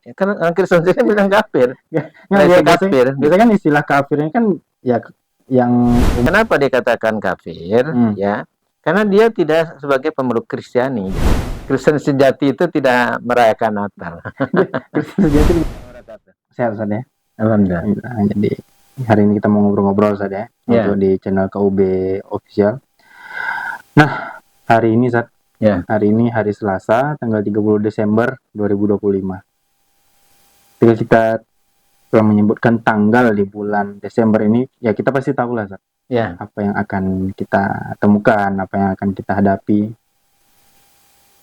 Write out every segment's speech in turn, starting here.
Ya, kan orang Kristen sendiri bilang kafir. Nggak, Kafir. biasanya kan istilah kafir ini kan ya yang Kenapa dikatakan kafir? Ya, karena dia tidak sebagai pemeluk Kristiani. Kristen sejati itu tidak merayakan Natal. Kristen sejati sehat saja. Alhamdulillah. Jadi hari ini kita mau ngobrol-ngobrol saja untuk di channel KUB official. Nah, hari ini hari ini hari Selasa tanggal 30 Desember 2025. Ketika kita telah menyebutkan tanggal di bulan Desember ini, ya kita pasti tahu lah apa yang akan kita temukan, apa yang akan kita hadapi.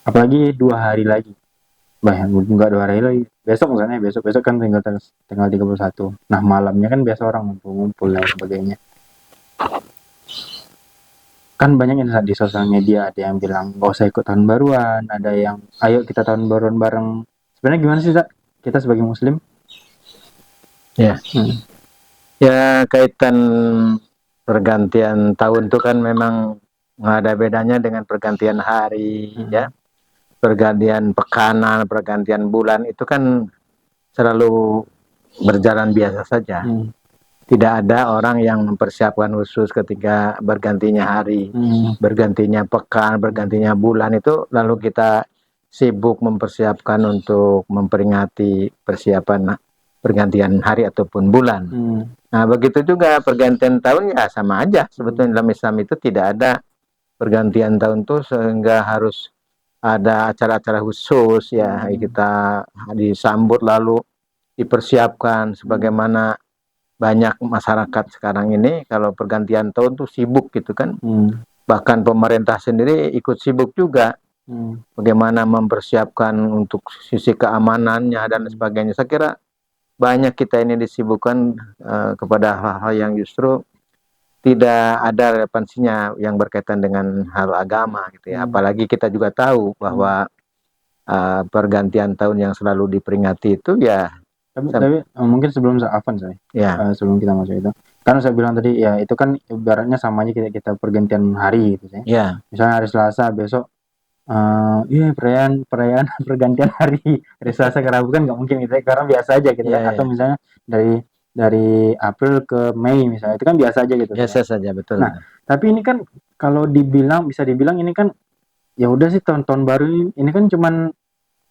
Apalagi 2 hari lagi. Enggak 2 hari lagi. Besok misalnya, besok kan tanggal 31. Nah, malamnya kan biasa orang ngumpul dan sebagainya. Kan banyak yang di sosial media, ada yang bilang gak usah ikut tahun baruan, ada yang ayo kita tahun baruan bareng. Sebenarnya gimana sih kita sebagai muslim? Ya, kaitan pergantian tahun itu kan memang nggak ada bedanya dengan pergantian hari, ya. Pergantian pekanan, pergantian bulan itu kan selalu berjalan biasa saja. Tidak ada orang yang mempersiapkan khusus ketika bergantinya hari, bergantinya pekan, bergantinya bulan, itu lalu kita sibuk mempersiapkan untuk memperingati persiapan pergantian hari ataupun bulan. Nah, begitu juga pergantian tahun, ya sama aja. Sebetulnya dalam Islam itu tidak ada pergantian tahun tuh sehingga harus ada acara-acara khusus, ya. Kita disambut lalu dipersiapkan sebagaimana banyak masyarakat sekarang ini kalau pergantian tahun tuh sibuk gitu kan. Bahkan pemerintah sendiri ikut sibuk juga. Bagaimana mempersiapkan untuk sisi keamanannya dan sebagainya. Saya kira banyak kita ini disibukkan kepada hal-hal yang justru tidak ada relevansinya yang berkaitan dengan hal agama gitu ya. Apalagi kita juga tahu bahwa pergantian tahun yang selalu diperingati itu ya. Tapi mungkin sebelum Afan sebelum kita masuk itu, kan saya bilang tadi ya itu kan ibaratnya sama aja kita pergantian hari gitu ya. Misalnya hari Selasa besok perayaan pergantian hari Selasa ke Rabu kan nggak mungkin gitu ya, karena biasa aja gitu kan. Atau misalnya dari April ke Mei misalnya, itu kan biasa aja gitu. Biasa saja, betul. Nah, tapi ini kan kalau bisa dibilang ini kan ya udah sih tahun baru ini kan cuman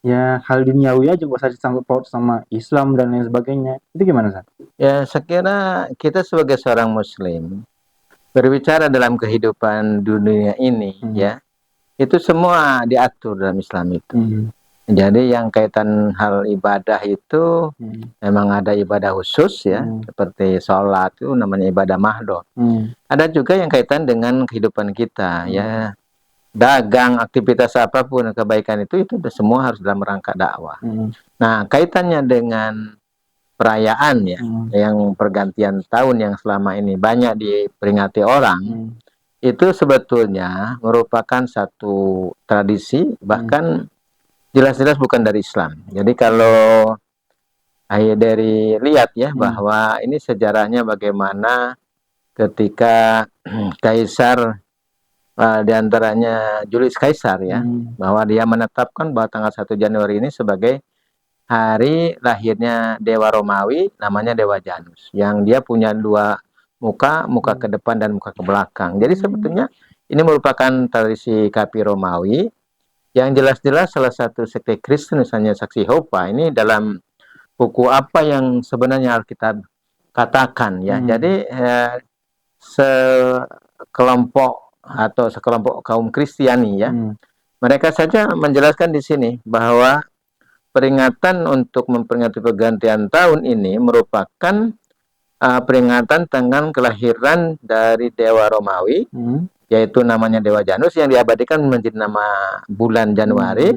ya hal duniawi aja, gak usah disangkut paut sama Islam dan lain sebagainya. Itu gimana, San? Ya, saya kira kita sebagai seorang muslim berbicara dalam kehidupan dunia ini, ya, itu semua diatur dalam Islam itu. Jadi yang kaitan hal ibadah itu memang ada ibadah khusus, ya, seperti sholat itu namanya ibadah mahdhah. Ada juga yang kaitan dengan kehidupan kita, ya. Dagang, aktivitas apapun, kebaikan itu semua harus dalam rangka dakwah. Nah, kaitannya dengan perayaan, ya, yang pergantian tahun yang selama ini banyak diperingati orang, itu sebetulnya merupakan satu tradisi, bahkan jelas-jelas bukan dari Islam. Jadi kalau dari lihat ya bahwa ini sejarahnya bagaimana ketika Kaisar diantaranya Julius Caesar, ya, bahwa dia menetapkan bahwa tanggal 1 Januari ini sebagai hari lahirnya Dewa Romawi, namanya Dewa Janus, yang dia punya 2 muka ke depan dan muka ke belakang. Jadi sebetulnya ini merupakan tradisi Kapi Romawi yang jelas-jelas salah satu sekte Kristen, misalnya Saksi Yehova, ini dalam buku apa yang sebenarnya Alkitab katakan, ya. Jadi sekelompok kaum Kristiani, ya, mereka saja menjelaskan di sini bahwa peringatan untuk memperingati pergantian tahun ini merupakan peringatan tentang kelahiran dari Dewa Romawi, yaitu namanya Dewa Janus, yang diabadikan menjadi nama bulan Januari,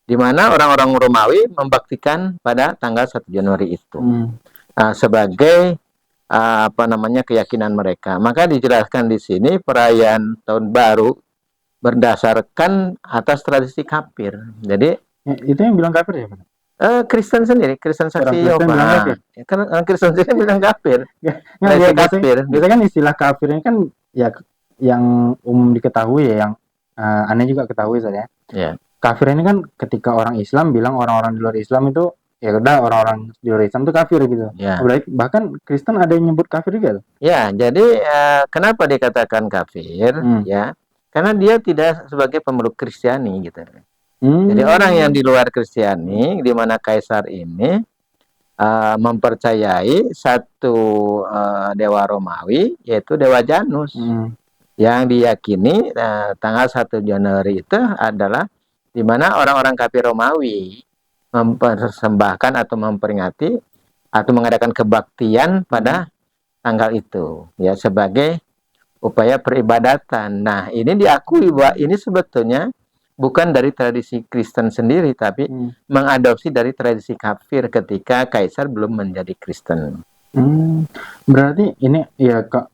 di mana orang-orang Romawi membaktikan pada tanggal 1 Januari itu sebagai keyakinan mereka. Maka dijelaskan di sini perayaan tahun baru berdasarkan atas tradisi kafir. Jadi itu yang bilang kafir ya, Pak? Kristen sendiri, Kristen Saksi Yehova. Kan Kristen sendiri bilang kafir. Biasanya kan istilah kafir ini kan ya yang umum diketahui ya, yang aneh juga ketahui saya. Kafir ini kan ketika orang Islam bilang orang-orang di luar Islam itu ya udah orang-orang di luar Islam tuh kafir gitu. Ya. Bahkan Kristen ada yang nyebut kafir juga tuh. Ya, jadi kenapa dikatakan kafir? Ya, karena dia tidak sebagai pemeluk Kristiani gitu. Jadi orang yang di luar Kristiani, di mana kaisar ini mempercayai satu dewa Romawi, yaitu Dewa Janus, yang diyakini tanggal 1 Januari itu adalah di mana orang-orang kafir Romawi mempersembahkan atau memperingati atau mengadakan kebaktian pada tanggal itu, ya, sebagai upaya peribadatan. Nah, ini diakui bahwa ini sebetulnya bukan dari tradisi Kristen sendiri, tapi mengadopsi dari tradisi kafir ketika kaisar belum menjadi Kristen. Berarti ini ya, Kak,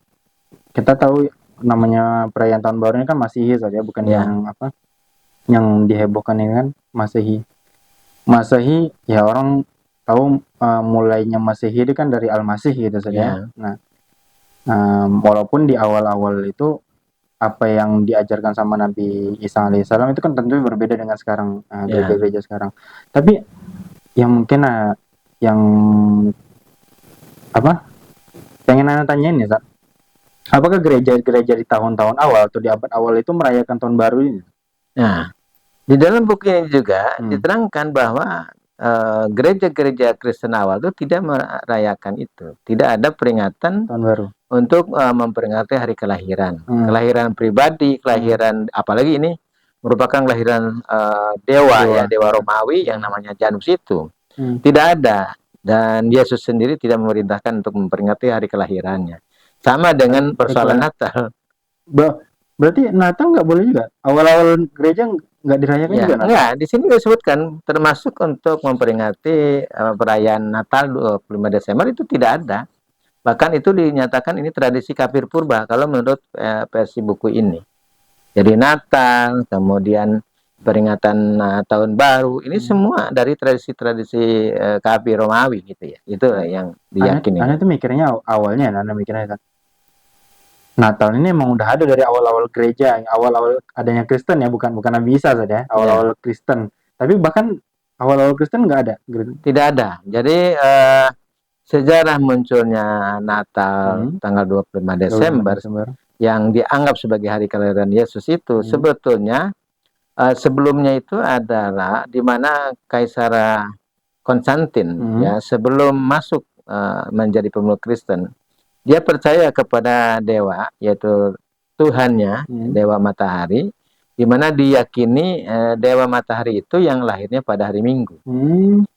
kita tahu namanya perayaan tahun baru ini kan Masehi saja, bukan yang apa yang dihebohkan ini kan Masehi. Masehi ya orang tahu mulainya Masehi itu kan dari Al-Masih gitu saja. Nah, walaupun di awal-awal itu apa yang diajarkan sama Nabi Isa alaihissalam itu kan tentu berbeda dengan sekarang, gereja-gereja sekarang. Tapi yang mungkin yang apa pengen Anda tanyain ya, Sat, apakah gereja-gereja di tahun-tahun awal atau di abad awal itu merayakan tahun baru ini? Nah, di dalam buku ini juga diterangkan bahwa gereja-gereja Kristen awal itu tidak merayakan itu. Tidak ada peringatan tahun baru untuk memperingati hari kelahiran. Kelahiran pribadi, kelahiran apalagi ini merupakan kelahiran dewa Romawi yang namanya Janus itu. Tidak ada. Dan Yesus sendiri tidak memerintahkan untuk memperingati hari kelahirannya. Sama dengan persoalan Natal. Berarti Natal nggak boleh juga? Awal-awal gereja nggak dirayakan juga? Enggak, di sini disebutkan termasuk untuk memperingati perayaan Natal 25 Desember itu tidak ada. Bahkan itu dinyatakan ini tradisi kafir purba kalau menurut versi buku ini. Jadi Natal, kemudian peringatan tahun baru, ini semua dari tradisi-tradisi kafir Romawi gitu ya. Itu yang diyakini. Anda tuh mikirnya awalnya, Anda mikirnya Natal ini emang udah ada dari awal-awal gereja, awal-awal adanya Kristen ya, bukan Nabi Isa saja, awal-awal Kristen. Tapi bahkan awal-awal Kristen nggak ada. Tidak ada. Jadi sejarah munculnya Natal tanggal 25 Desember yang dianggap sebagai hari kelahiran Yesus itu sebetulnya sebelumnya itu adalah di mana Kaisar Konstantin ya sebelum masuk menjadi pemeluk Kristen, dia percaya kepada dewa, yaitu Tuhannya, dewa matahari, di mana diyakini dewa matahari itu yang lahirnya pada hari Minggu.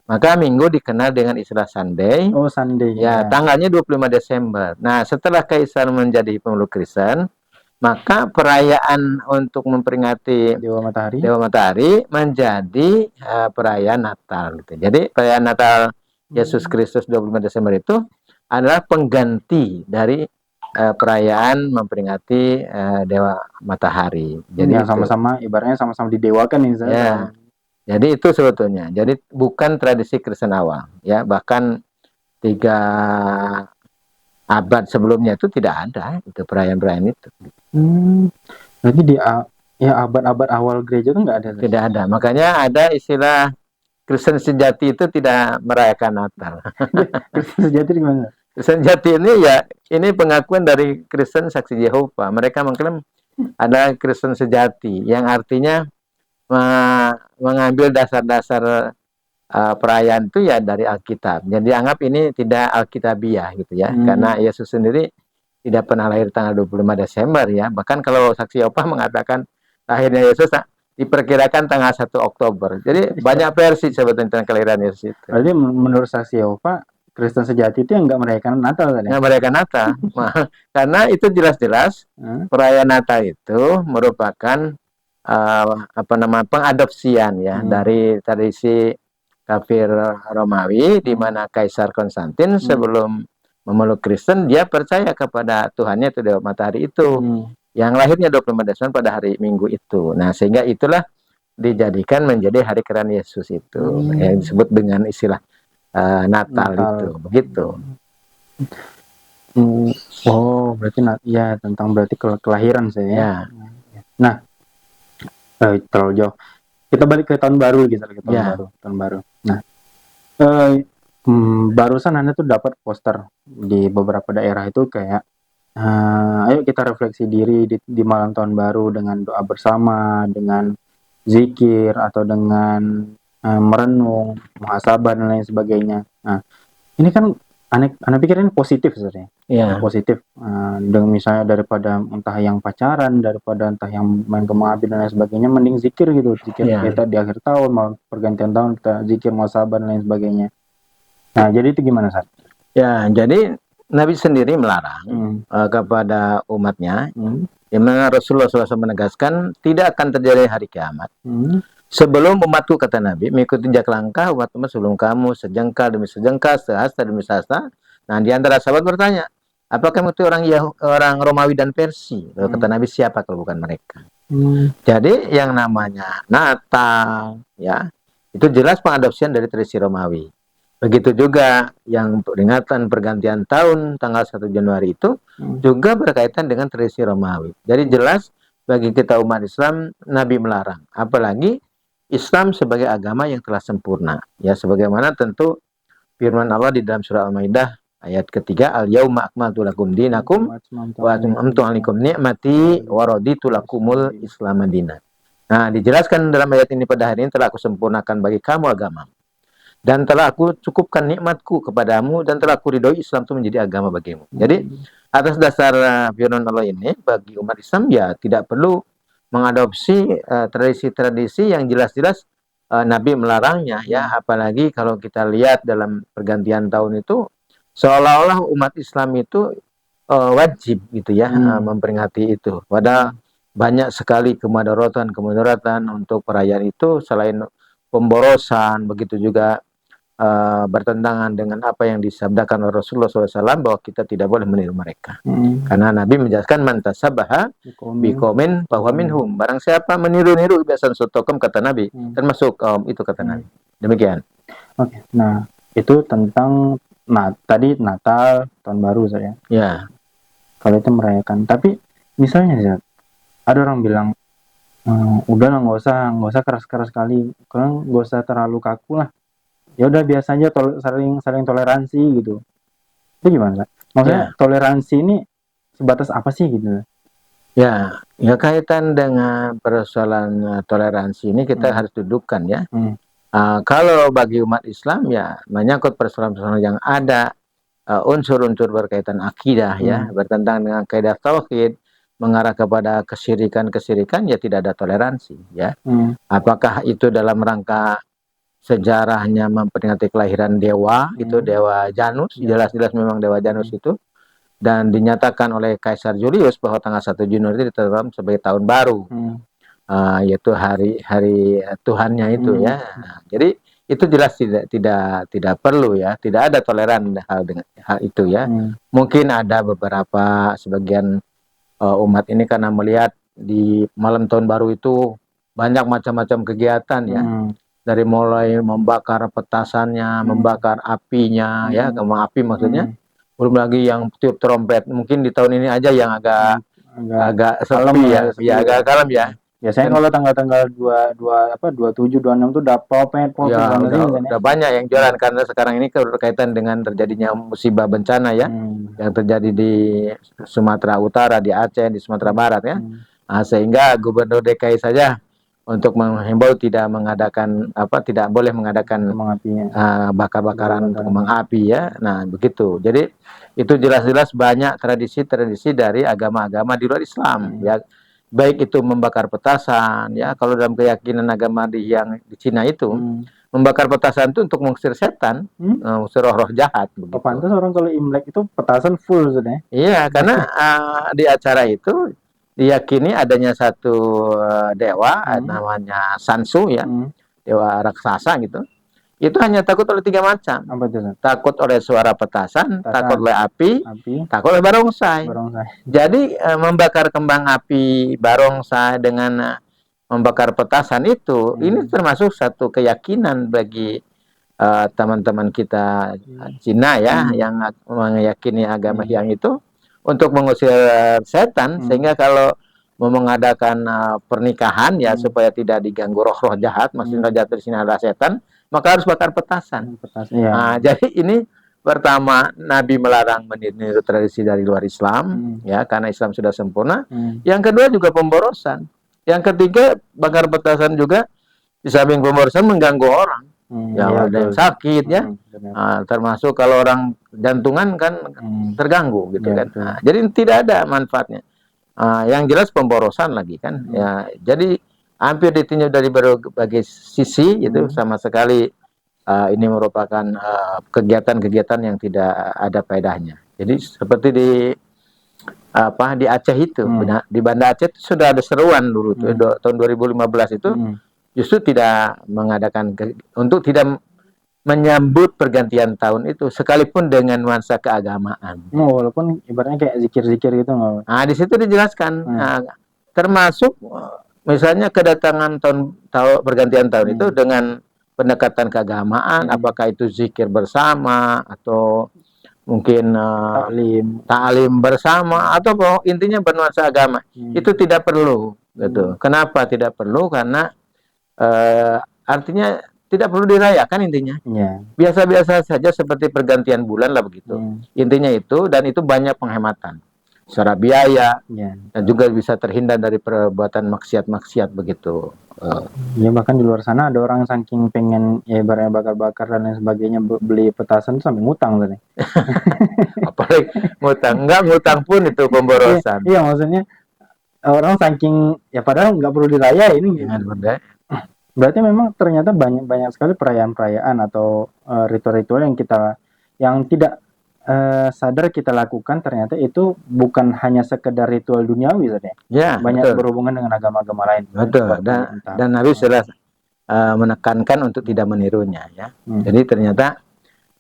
Maka Minggu dikenal dengan istilah Sunday. Oh, Sunday. Ya, tanggalnya 25 Desember. Nah, setelah Kaisar menjadi pemeluk Kristen, maka perayaan untuk memperingati Dewa Matahari menjadi perayaan Natal gitu. Jadi perayaan Natal Yesus Kristus 25 Desember itu adalah pengganti dari perayaan memperingati Dewa Matahari. Jadi yang sama-sama ibaratnya sama-sama didewakan ini. Ya. Jadi itu sebetulnya. Jadi bukan tradisi Kristen awal, ya. Bahkan 3 abad sebelumnya itu tidak ada itu perayaan-perayaan itu. Berarti di abad-abad awal gereja itu nggak ada? Tidak ada. Makanya ada istilah Kristen sejati itu tidak merayakan Natal. Kristen sejati di mana? Kristen sejati ini ya ini pengakuan dari Kristen Saksi Yehova. Mereka mengklaim ada Kristen sejati yang artinya mengambil dasar-dasar perayaan itu ya dari Alkitab. Jadi anggap ini tidak Alkitabiah gitu ya. Karena Yesus sendiri tidak pernah lahir tanggal 25 Desember ya. Bahkan kalau Saksi Yehova mengatakan lahirnya Yesus diperkirakan tanggal 1 Oktober. Jadi banyak versi sebetulnya tentang kelahiran Yesus itu. Jadi menurut Saksi Yehova, Kristen sejati itu yang nggak merayakan Natal kan? Nggak merayakan Natal. Karena itu jelas-jelas perayaan Natal itu merupakan pengadopsian ya dari tradisi kafir Romawi di mana Kaisar Konstantin sebelum memeluk Kristen dia percaya kepada Tuhannya itu Dewa Matahari itu yang lahirnya 25 Desember pada hari Minggu itu. Nah, sehingga itulah dijadikan menjadi hari kelahiran Yesus itu yang disebut dengan istilah Natal itu. Begitu. Oh, berarti ya tentang berarti kelahiran saya ya. Nah, terlalu jauh. Kita balik ke tahun baru gitu, tahun baru. Nah, Barusan Anda tuh dapat poster di beberapa daerah itu kayak, ayo kita refleksi diri di malam tahun baru dengan doa bersama, dengan zikir atau dengan merenung, muhasabah dan lain sebagainya. Nah, ini kan aneh pikir ini positif sebenarnya. Ya. Positif. Dengan misalnya daripada entah yang pacaran, daripada entah yang main kembang api dan lain sebagainya, mending zikir gitu. Zikir kita di akhir tahun, mau pergantian tahun kita zikir, muhasabah dan lain sebagainya. Nah, jadi itu gimana, Sat? Ya, jadi Nabi sendiri melarang kepada umatnya, di mana Rasulullah SAW menegaskan tidak akan terjadi hari kiamat sebelum umatku, kata Nabi, mengikuti jejak langkah umat-umat sebelum kamu, sejengkal demi sejengkal, sehasta demi sehasta. Nah, di antara sahabat bertanya, apakah itu orang Romawi dan Persia? Kata Nabi, siapa kalau bukan mereka? Jadi yang namanya Natal, ya, itu jelas pengadopsian dari tradisi Romawi. Begitu juga yang peringatan pergantian tahun tanggal 1 Januari itu juga berkaitan dengan tradisi Romawi. Jadi jelas bagi kita umat Islam, Nabi melarang. Apalagi Islam sebagai agama yang telah sempurna. Ya, sebagaimana tentu firman Allah di dalam surah Al-Maidah ayat ketiga, al-yauma akmaltu lakum dinakum wa atmamtu alaikum ni'mati wa raditu lakumul Islam dinan. Nah, dijelaskan dalam ayat ini, pada hari ini telah aku sempurnakan bagi kamu agama. Dan telah aku cukupkan nikmatku kepadamu, dan telah aku ridhoi Islam itu menjadi agama bagimu. Jadi atas dasar firman Allah ini, bagi umat Islam ya tidak perlu mengadopsi tradisi-tradisi yang jelas-jelas Nabi melarangnya, ya. Apalagi kalau kita lihat dalam pergantian tahun itu seolah-olah umat Islam itu wajib gitu ya memperingati itu. Padahal banyak sekali kemudaratan untuk perayaan itu, selain pemborosan, begitu juga bertentangan dengan apa yang disabdakan oleh Rasulullah SAW, bahwa kita tidak boleh meniru mereka. Karena Nabi menjelaskan, man tasabaha biqaumin fahuwa minhum. Barang siapa meniru-niru kebiasaan suatu kaum, kata Nabi, termasuk kaum itu, kata Nabi. Demikian. Oke. Nah, itu tentang tadi Natal, tahun baru saya. Ya. Kalau itu merayakan. Tapi misalnya ada orang bilang, udahlah nggak usah keras-keras sekali, kalau nggak usah terlalu kaku lah. Ya udah biasa aja, saling toleransi gitu. Itu gimana? Maksudnya toleransi ini sebatas apa sih gitu? Ya kaitan dengan persoalan toleransi ini kita harus dudukkan ya. Kalau bagi umat Islam ya menyangkut persoalan-persoalan yang ada unsur-unsur berkaitan akidah ya, bertentangan dengan kaidah tauhid, mengarah kepada kesyirikan ya tidak ada toleransi ya. Apakah itu dalam rangka sejarahnya memperingati kelahiran dewa itu, dewa Janus, jelas-jelas memang dewa Janus itu, dan dinyatakan oleh Kaisar Julius bahwa tanggal 1 Januari itu ditetapkan sebagai tahun baru, yaitu hari Tuhannya itu ya. Jadi itu jelas tidak perlu ya, tidak ada toleran dengan hal itu ya. Mungkin ada beberapa sebagian umat ini karena melihat di malam tahun baru itu banyak macam-macam kegiatan ya. Dari mulai membakar petasannya, membakar apinya, ya, kembang api maksudnya. Belum lagi yang tiup trompet. Mungkin di tahun ini aja yang agak sepi ya, agak kalem ya. Biasanya kalau tanggal-tanggal 27, 26 tuh udah propet ya, udah banyak yang jualan, karena sekarang ini berkaitan dengan terjadinya musibah bencana ya, yang terjadi di Sumatera Utara, di Aceh, di Sumatera Barat ya. Sehingga Gubernur DKI saja untuk menghimbau tidak boleh mengadakan bakar-bakaran kembang api ya. Nah, begitu. Jadi itu jelas-jelas banyak tradisi-tradisi dari agama-agama di luar Islam ya. Baik itu membakar petasan ya, kalau dalam keyakinan agama yang di Cina itu membakar petasan itu untuk mengusir setan, mengusir roh-roh jahat begitu. Pantas orang kalau Imlek itu petasan full sebenarnya. Iya, karena di acara itu diyakini adanya satu dewa namanya Sansu ya, dewa raksasa gitu. Itu hanya takut oleh 3 macam. Apa itu? Takut oleh suara petasan, takut oleh api, takut oleh barongsai. Jadi membakar kembang api, barongsai dengan membakar petasan itu, ini termasuk satu keyakinan bagi teman-teman kita Cina ya, yang meyakini agama yang itu, untuk mengusir setan, sehingga kalau mau mengadakan pernikahan ya supaya tidak diganggu roh-roh jahat, maksudnya roh jahat di sini adalah setan, maka harus bakar petasan. Ya. Nah, jadi ini pertama Nabi melarang meniru tradisi dari luar Islam, ya, karena Islam sudah sempurna. Yang kedua juga pemborosan. Yang ketiga bakar petasan juga di samping pemborosan mengganggu orang. Ya, ada yang sakit ya. Termasuk kalau orang jantungan kan terganggu gitu kan. Jadi tidak ada manfaatnya. Yang jelas pemborosan lagi kan. Ya, jadi hampir ditinjau dari berbagai sisi itu sama sekali ini merupakan kegiatan-kegiatan yang tidak ada faedahnya. Jadi seperti di Aceh itu, di Banda Aceh itu sudah ada seruan dulu tuh, tahun 2015 itu justru tidak mengadakan untuk tidak menyambut pergantian tahun itu sekalipun dengan nuansa keagamaan. Walaupun ibaratnya kayak zikir-zikir gitu nggak? Nah, di situ dijelaskan termasuk misalnya kedatangan pergantian tahun itu dengan pendekatan keagamaan, apakah itu zikir bersama atau mungkin ta'lim bersama atau intinya bernuansa agama, itu tidak perlu gitu. Kenapa tidak perlu? Karena artinya tidak perlu dirayakan intinya. Biasa-biasa saja seperti pergantian bulan lah begitu. Intinya itu, dan itu banyak penghematan secara biaya dan juga bisa terhindar dari perbuatan maksiat-maksiat begitu. Ya bahkan di luar sana ada orang saking pengen ya ibaratnya bakar-bakar dan lain sebagainya beli petasan sampai ngutang tadi. Apalagi ngutang pun itu pemborosan. Iya maksudnya orang saking ya padahal nggak perlu dirayain gitu. Berarti memang ternyata banyak sekali perayaan-perayaan atau ritual-ritual yang tidak sadar kita lakukan, ternyata itu bukan hanya sekedar ritual duniawi saja. Ya, banyak berhubungan dengan agama-agama lain. Betul. Dan Nabi sudah menekankan untuk tidak menirunya ya. Jadi ternyata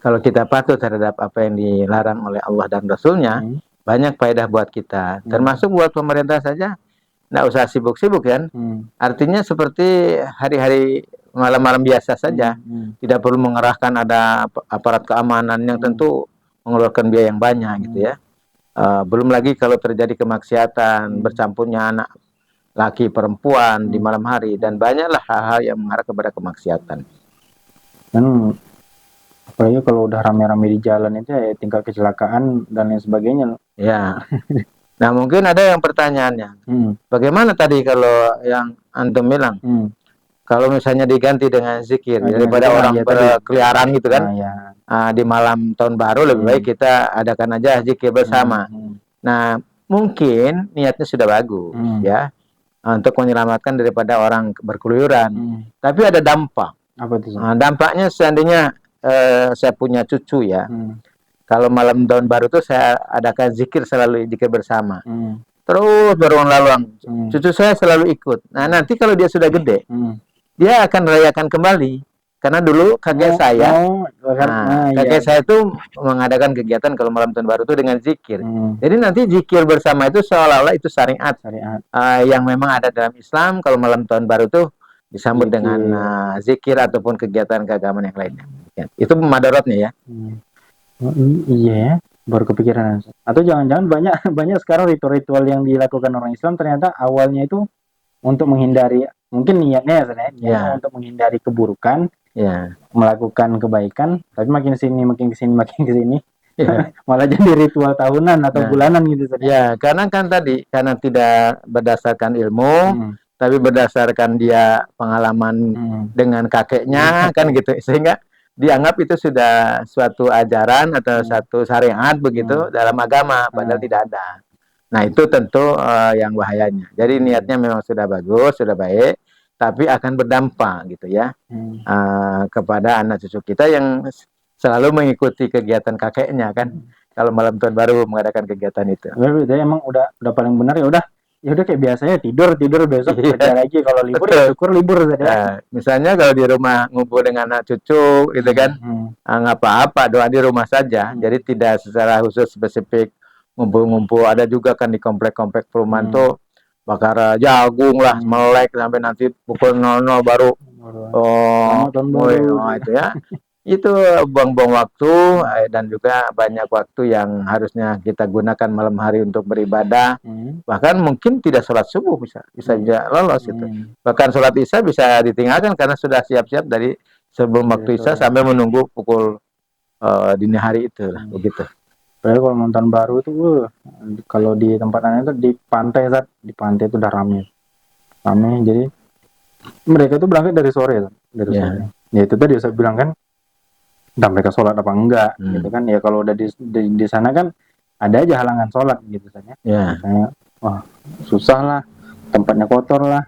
kalau kita patuh terhadap apa yang dilarang oleh Allah dan Rasulnya, banyak faedah buat kita. Termasuk buat pemerintah saja, nggak usah sibuk-sibuk kan. Artinya seperti hari-hari malam-malam biasa saja. Tidak perlu mengerahkan ada aparat keamanan yang tentu mengeluarkan biaya yang banyak gitu ya. Belum lagi kalau terjadi kemaksiatan, bercampurnya anak laki perempuan di malam hari, dan banyaklah hal-hal yang mengarah kepada kemaksiatan. Dan apalagi kalau udah rame-rame di jalan itu ya tingkat kecelakaan dan lain sebagainya. Ya. Nah mungkin ada yang pertanyaannya, bagaimana tadi kalau yang antum bilang, kalau misalnya diganti dengan zikir daripada orang berkeliaran gitu kan, di malam tahun baru lebih baik kita adakan aja zikir bersama. Nah mungkin niatnya sudah bagus ya, untuk menyelamatkan daripada orang berkeluyuran, tapi ada dampak. Apa itu? Dampaknya seandainya saya punya cucu ya, kalau malam tahun baru tuh saya adakan zikir, selalu zikir bersama, terus berulang lalang, cucu saya selalu ikut. Nah nanti kalau dia sudah gede, dia akan merayakan kembali. Karena dulu kakek saya itu mengadakan kegiatan kalau malam tahun baru itu dengan zikir. Jadi nanti zikir bersama itu seolah-olah itu syariat. Yang memang ada dalam Islam. Kalau malam tahun baru itu disambut dengan zikir ataupun kegiatan keagamaan yang lainnya. Itu madaratnya ya. Iya, baru kepikiran. Atau jangan-jangan banyak sekarang ritual-ritual yang dilakukan orang Islam ternyata awalnya itu untuk menghindari, mungkin niatnya sebenarnya untuk menghindari keburukan, melakukan kebaikan, tapi makin kesini malah jadi ritual tahunan atau bulanan gitu. Ya, karena kan tadi karena tidak berdasarkan ilmu, tapi berdasarkan dia pengalaman dengan kakeknya kan gitu, sehingga dianggap itu sudah suatu ajaran atau satu syariat begitu dalam agama, padahal tidak ada. Nah itu tentu yang bahayanya. Jadi niatnya memang sudah bagus, sudah baik, tapi akan berdampak gitu ya kepada anak cucu kita yang selalu mengikuti kegiatan kakeknya kan. Kalau malam tahun baru mengadakan kegiatan itu. Jadi emang udah paling benar ya udah kayak biasanya tidur besok kerja lagi, kalau libur ya syukur libur saja. Misalnya kalau di rumah ngumpul dengan anak cucu gitu kan, nggak apa-apa, doa di rumah saja. Jadi tidak secara khusus spesifik ngumpul-ngumpul. Ada juga kan di komplek-komplek perumahan tuh bakar jagung lah, melek sampai nanti pukul 00 baru itu ya. Itu buang-buang waktu, dan juga banyak waktu yang harusnya kita gunakan malam hari untuk beribadah. Bahkan mungkin tidak sholat subuh bisa juga lolos gitu. Bahkan sholat isya bisa ditinggalkan karena sudah siap-siap dari sebelum waktu Isya sampai menunggu pukul dini hari itu lah, begitu. Padahal kalau mau tahun baru itu kalau di tempat aneh itu di pantai, Zat. Di pantai itu udah rame, jadi mereka tuh berangkat dari sore, Zat. Dari sore. Ya itu tadi saya bilang kan, entah mereka sholat apa enggak, gitu kan. Ya kalau udah di sana kan ada aja halangan sholat gitu saja. Misalnya, wah susah lah, tempatnya kotor lah,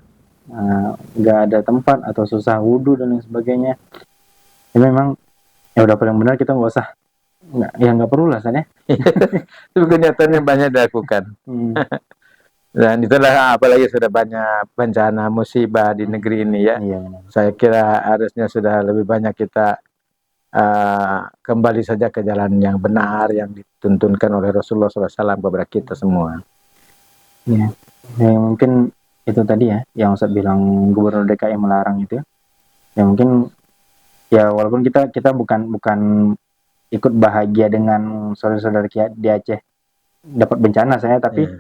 nggak ada tempat atau susah wudhu dan lain sebagainya. Ya memang ya udah paling benar kita nggak usah, nggak perlu lah sana. Itu kenyataannya banyak dilakukan. Dan itulah, apalagi sudah banyak bencana musibah di negeri ini ya. Saya kira harusnya sudah lebih banyak kita kembali saja ke jalan yang benar yang dituntunkan oleh Rasulullah SAW kepada kita semua. Ya, mungkin itu tadi ya yang saya bilang Gubernur DKI melarang itu. Ya mungkin ya walaupun kita bukan ikut bahagia dengan saudara-saudara di Aceh dapat bencana saya, tapi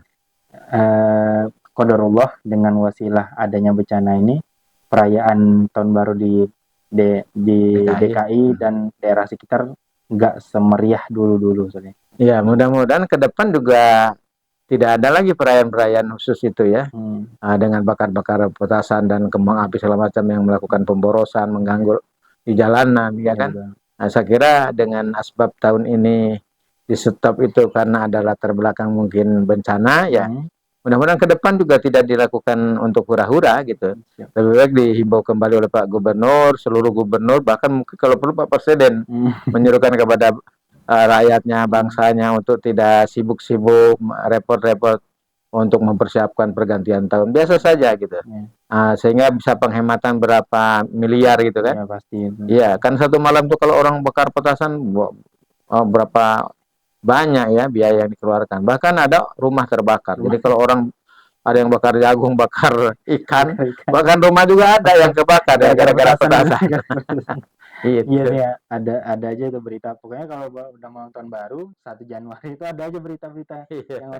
qadarullah dengan wasilah adanya bencana ini, perayaan tahun baru di DKI dan daerah sekitar nggak semeriah dulu soalnya. Ya, mudah-mudahan ke depan juga tidak ada lagi perayaan-perayaan khusus itu ya, dengan bakar-bakar petasan dan kembang api segala macam yang melakukan pemborosan, mengganggu di jalanan, ya kan? Nah, saya kira dengan asbab tahun ini di stop itu karena ada latar belakang mungkin bencana, ya mudah-mudahan ke depan juga tidak dilakukan untuk hura-hura gitu. Lebih baik dihimbau kembali oleh Pak Gubernur, seluruh gubernur, bahkan mungkin kalau perlu Pak Presiden menyuruhkan kepada rakyatnya, bangsanya untuk tidak sibuk-sibuk, repot-repot untuk mempersiapkan pergantian tahun. Biasa saja gitu. Sehingga bisa penghematan berapa miliar gitu kan. Ya pasti. Iya, kan satu malam tuh kalau orang bakar petasan berapa banyak ya biaya yang dikeluarkan. Bahkan ada rumah terbakar. Jadi kalau orang ada yang bakar jagung, bakar ikan, bahkan rumah juga ada yang kebakar ya gara-gara petasan. Iya nih, ada aja itu berita. Pokoknya kalau udah mau tahun baru 1 Januari itu ada aja berita-berita yang